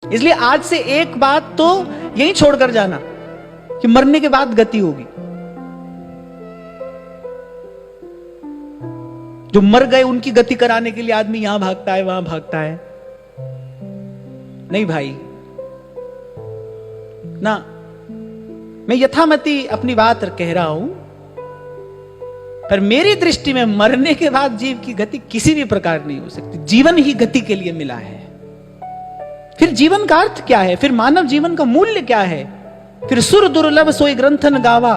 इसलिए आज से एक बात तो यही छोड़कर जाना कि मरने के बाद गति होगी। जो मर गए उनकी गति कराने के लिए आदमी यहां भागता है वहां भागता है। नहीं भाई ना, मैं यथामति अपनी बात कह रहा हूं, पर मेरी दृष्टि में मरने के बाद जीव की गति किसी भी प्रकार नहीं हो सकती। जीवन ही गति के लिए मिला है। फिर जीवन का अर्थ क्या है? फिर मानव जीवन का मूल्य क्या है? फिर सुर दुर्लभ सोई ग्रंथन गावा,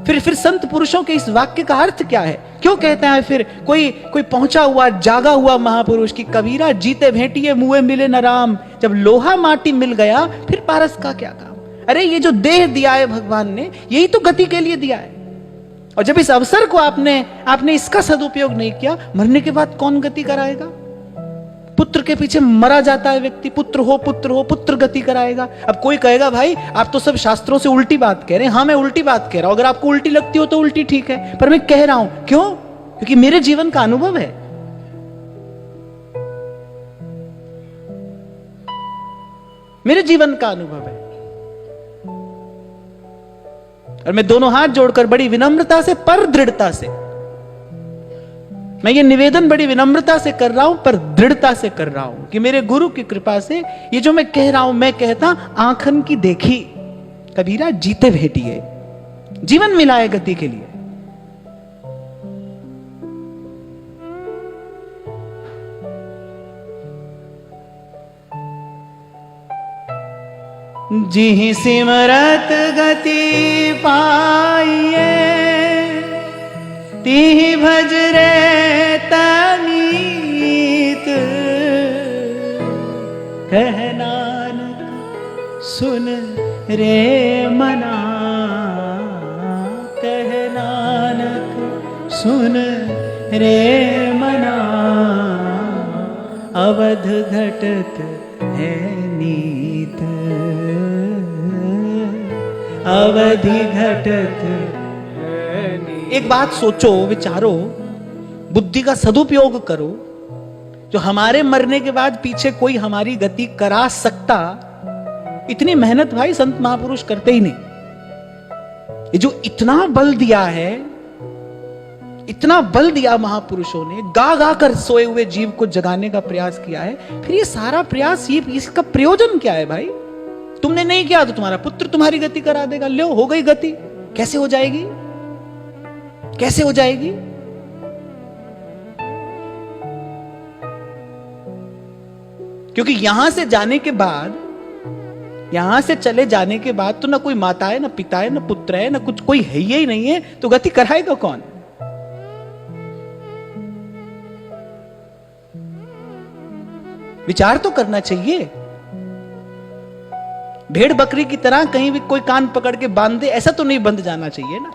फिर संत पुरुषों के इस वाक्य का अर्थ क्या है? क्यों कहते हैं फिर कोई पहुंचा हुआ जागा हुआ महापुरुष की कबीरा जीते भेंटिए मुए मिले न राम, जब लोहा माटी मिल गया फिर पारस का क्या काम। अरे ये जो देह दिया है भगवान ने, यही तो गति के लिए दिया है। और जब इस अवसर को आपने इसका सदुपयोग नहीं किया, मरने के बाद कौन गति कराएगा? पुत्र के पीछे मरा जाता है व्यक्ति, पुत्र हो पुत्र गति कराएगा। अब कोई कहेगा भाई आप तो सब शास्त्रों से उल्टी बात कह रहे हैं। हाँ मैं उल्टी बात कह रहा हूं, अगर आपको उल्टी लगती हो तो उल्टी ठीक है, पर मैं कह रहा हूं क्यों? क्योंकि मेरे जीवन का अनुभव है। मेरे जीवन का अनुभव है। और मैं दोनों हाथ जोड़कर बड़ी विनम्रता से पर दृढ़ता से, मैं ये निवेदन बड़ी विनम्रता से कर रहा हूं पर दृढ़ता से कर रहा हूं कि मेरे गुरु की कृपा से ये जो मैं कह रहा हूं, मैं कहता आंखन की देखी कबीरा जीते भेटिए। जीवन मिला है गति के लिए। जिहि सिमरत गति पाइए, तिहि भज रे तमीत। कह नानक सुन रे मना, कह नानक सुन रे मना। अवध घटत है नीत, अवधि घटत। एक बात सोचो, विचारो, बुद्धि का सदुपयोग करो। जो हमारे मरने के बाद पीछे कोई हमारी गति करा सकता, इतनी मेहनत भाई संत महापुरुष करते ही नहीं। ये जो इतना बल दिया है, इतना बल दिया महापुरुषों ने, गा गा कर सोए हुए जीव को जगाने का प्रयास किया है, फिर ये सारा प्रयास, ये इसका प्रयोजन क्या है भाई? तुमने नहीं किया तो तुम्हारा पुत्र तुम्हारी गति करा देगा। लो हो गई गति। कैसे हो जाएगी? कैसे हो जाएगी? क्योंकि यहां से जाने के बाद, यहां से चले जाने के बाद तो ना कोई माता है, ना पिता है, ना पुत्र है, ना कुछ, कोई है ही नहीं है, तो गति कराएगा कौन? विचार तो करना चाहिए। भेड़ बकरी की तरह कहीं भी कोई कान पकड़ के बांध दे, ऐसा तो नहीं बंध जाना चाहिए ना।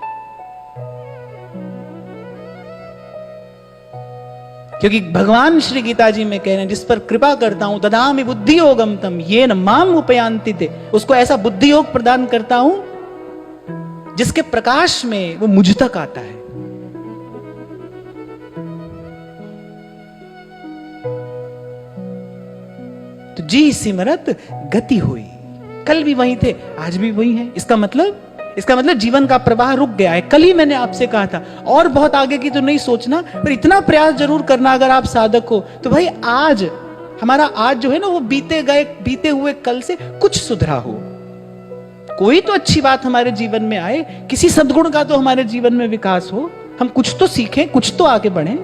क्योंकि भगवान श्री गीता जी में कह रहे हैं, जिस पर कृपा करता हूं ददामि बुद्धि योगम तम येन माम उपयान्ति ते, उसको ऐसा बुद्धि योग प्रदान करता हूं जिसके प्रकाश में वो मुझ तक आता है। तो जी सिमरत गति हुई। कल भी वही थे, आज भी वही है। इसका मतलब जीवन का प्रवाह रुक गया है। कल ही मैंने आपसे कहा था, और बहुत आगे की तो नहीं सोचना, पर इतना प्रयास जरूर करना अगर आप साधक हो तो भाई आज, हमारा आज जो है ना, वो बीते हुए कल से कुछ सुधरा हो। कोई तो अच्छी बात हमारे जीवन में आए, किसी सद्गुण का तो हमारे जीवन में विकास हो, हम कुछ तो सीखें, कुछ तो आगे बढ़ें।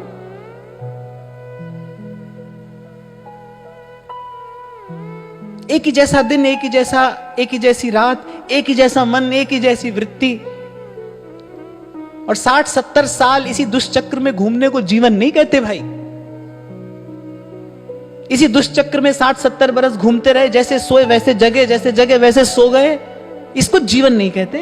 एक ही जैसा दिन, एक ही जैसी रात, एक ही जैसा मन, एक ही जैसी वृत्ति, और 60-70 साल इसी दुष्चक्र में घूमने को जीवन नहीं कहते भाई। इसी दुष्चक्र में 60-70 बरस घूमते रहे, जैसे सोए वैसे जगे, जैसे जगे वैसे सो गए, इसको जीवन नहीं कहते।